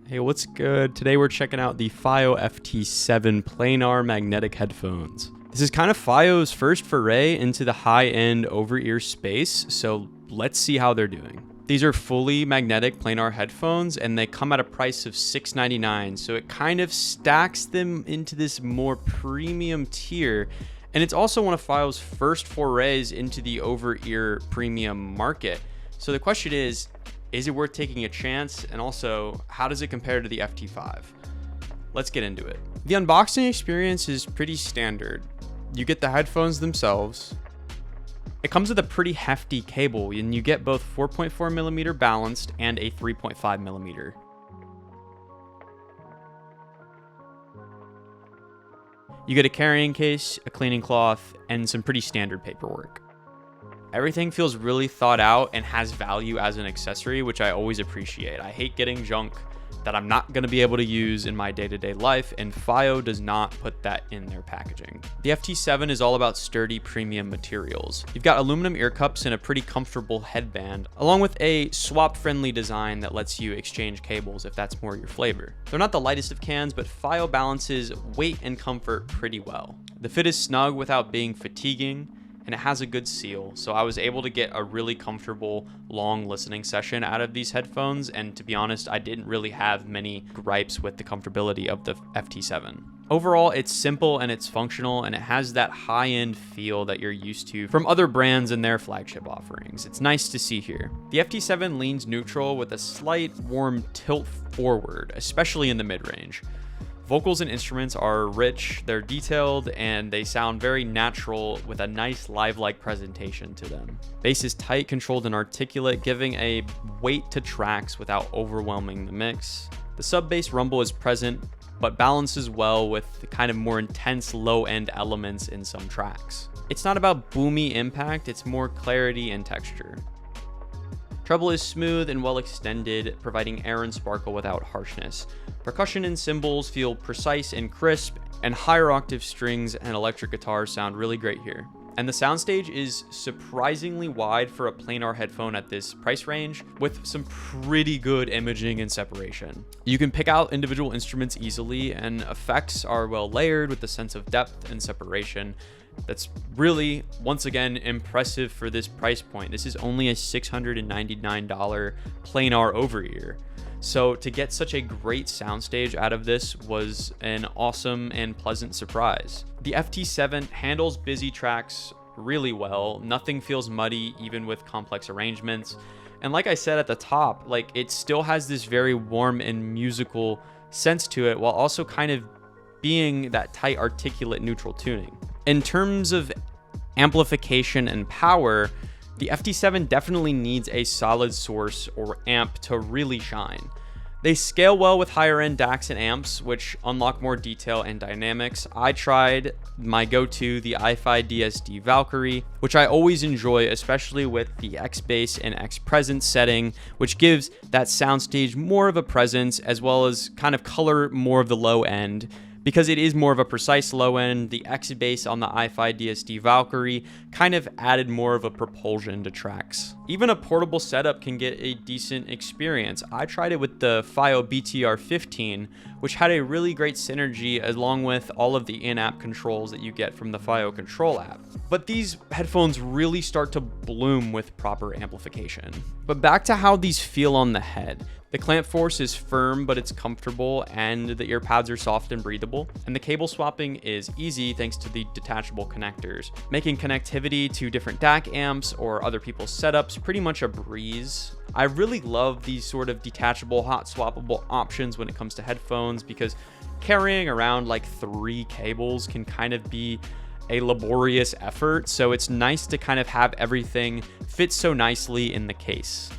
Hey, what's good? Today we're checking out the FiiO FT7 planar magnetic headphones. This is kind of FiiO's first foray into the high-end over-ear space, so let's see how they're doing. These are fully magnetic planar headphones, and they come at a price of $699, so it kind of stacks them into this more premium tier, and it's also one of FiiO's first forays into the over-ear premium market. So the question is it worth taking a chance? And also, how does it compare to the FT5? Let's get into it. The unboxing experience is pretty standard. You get the headphones themselves. It comes with a pretty hefty cable, and you get both 4.4mm balanced and a 3.5mm. You get a carrying case, a cleaning cloth, and some pretty standard paperwork. Everything feels really thought out and has value as an accessory, which I always appreciate. I hate getting junk that I'm not going to be able to use in my day-to-day life, and FiiO does not put that in their packaging. The FT7 is all about sturdy premium materials. You've got aluminum ear cups and a pretty comfortable headband, along with a swap-friendly design that lets you exchange cables if that's more your flavor. They're not the lightest of cans, but FiiO balances weight and comfort pretty well. The fit is snug without being fatiguing, and it has a good seal, so I was able to get a really comfortable long listening session out of these headphones, and to be honest, I didn't really have many gripes with the comfortability of the FT7. Overall, it's simple and it's functional, and it has that high-end feel that you're used to from other brands and their flagship offerings. It's nice to see here. The FT7 leans neutral with a slight warm tilt forward, especially in the mid-range. Vocals and instruments are rich, they're detailed, and they sound very natural with a nice live-like presentation to them. Bass is tight, controlled, and articulate, giving a weight to tracks without overwhelming the mix. The sub-bass rumble is present, but balances well with the kind of more intense low-end elements in some tracks. It's not about boomy impact, it's more clarity and texture. Treble is smooth and well extended, providing air and sparkle without harshness. Percussion and cymbals feel precise and crisp, and higher octave strings and electric guitars sound really great here. And the soundstage is surprisingly wide for a planar headphone at this price range, with some pretty good imaging and separation. You can pick out individual instruments easily, and effects are well layered with a sense of depth and separation. That's really, once again, impressive for this price point. This is only a $699 planar over-ear. So to get such a great soundstage out of this was an awesome and pleasant surprise. The FT7 handles busy tracks really well. Nothing feels muddy, even with complex arrangements. And like I said at the top, it still has this very warm and musical sense to it, while also kind of being that tight, articulate, neutral tuning. In terms of amplification and power, the FT7 definitely needs a solid source or amp to really shine. They scale well with higher end DACs and amps, which unlock more detail and dynamics. I tried my go-to, the iFi DSD Valkyrie, which I always enjoy, especially with the X-Bass and X-Presence setting, which gives that soundstage more of a presence, as well as kind of color more of the low end. Because it is more of a precise low end, the X-Bass on the iFi DSD Valkyrie kind of added more of a propulsion to tracks. Even a portable setup can get a decent experience. I tried it with the FiiO BTR15, which had a really great synergy along with all of the in-app controls that you get from the FiiO Control app. But these headphones really start to bloom with proper amplification. But back to how these feel on the head. The clamp force is firm, but it's comfortable, and the ear pads are soft and breathable. And the cable swapping is easy thanks to the detachable connectors, making connectivity to different DAC amps or other people's setups pretty much a breeze. I really love these sort of detachable, hot swappable options when it comes to headphones, because carrying around 3 cables can kind of be a laborious effort. So it's nice to kind of have everything fit so nicely in the case.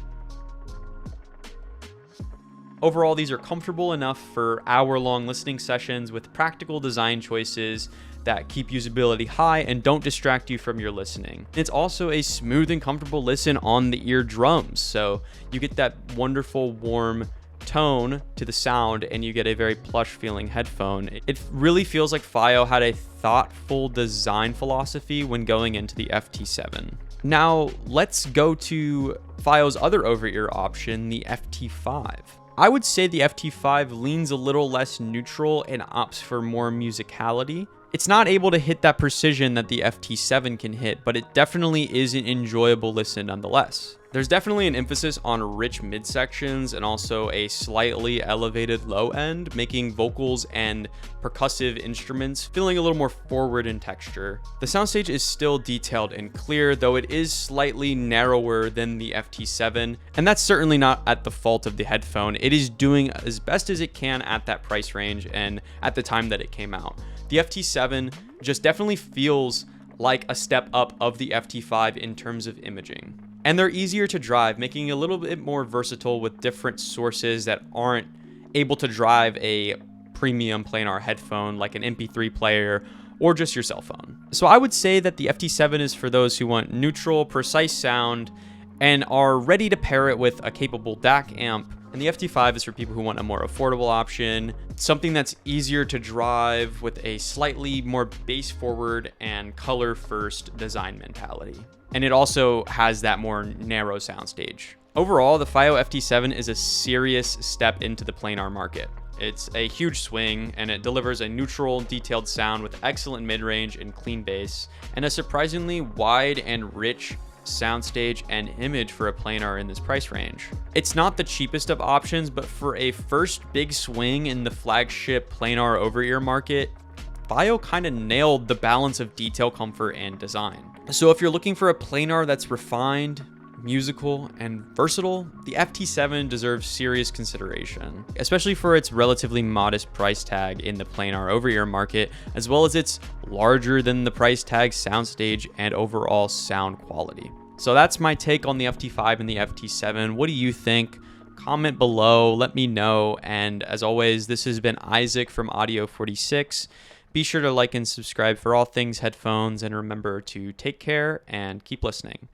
Overall, these are comfortable enough for hour-long listening sessions with practical design choices that keep usability high and don't distract you from your listening. It's also a smooth and comfortable listen on the eardrums, so you get that wonderful warm tone to the sound and you get a very plush feeling headphone. It really feels like FiiO had a thoughtful design philosophy when going into the FT7. Now let's go to FiiO's other over-ear option, the FT5. I would say the FT5 leans a little less neutral and opts for more musicality. It's not able to hit that precision that the FT7 can hit, but it definitely is an enjoyable listen nonetheless. There's definitely an emphasis on rich midsections and also a slightly elevated low end, making vocals and percussive instruments feeling a little more forward in texture. The soundstage is still detailed and clear, though it is slightly narrower than the FT7, and that's certainly not at the fault of the headphone. It is doing as best as it can at that price range and at the time that it came out. The FT7 just definitely feels like a step up of the FT5 in terms of imaging. And they're easier to drive, making it a little bit more versatile with different sources that aren't able to drive a premium planar headphone like an MP3 player or just your cell phone. So I would say that the FT7 is for those who want neutral, precise sound and are ready to pair it with a capable DAC amp. And the FT5 is for people who want a more affordable option, something that's easier to drive with a slightly more bass forward and color first design mentality. And it also has that more narrow soundstage. Overall, the FiiO FT7 is a serious step into the planar market. It's a huge swing, and it delivers a neutral, detailed sound with excellent mid-range and clean bass, and a surprisingly wide and rich soundstage and image for a planar in this price range. It's not the cheapest of options, but for a first big swing in the flagship planar over-ear market, FiiO kind of nailed the balance of detail, comfort, and design. So if you're looking for a planar that's refined, musical, and versatile, the FT7 deserves serious consideration, especially for its relatively modest price tag in the planar over-ear market, as well as its larger than the price tag soundstage and overall sound quality. So that's my take on the FT5 and the FT7. What do you think? Comment below, let me know. And as always, this has been Isaac from Audio 46. Be sure to like and subscribe for all things headphones, and remember to take care and keep listening.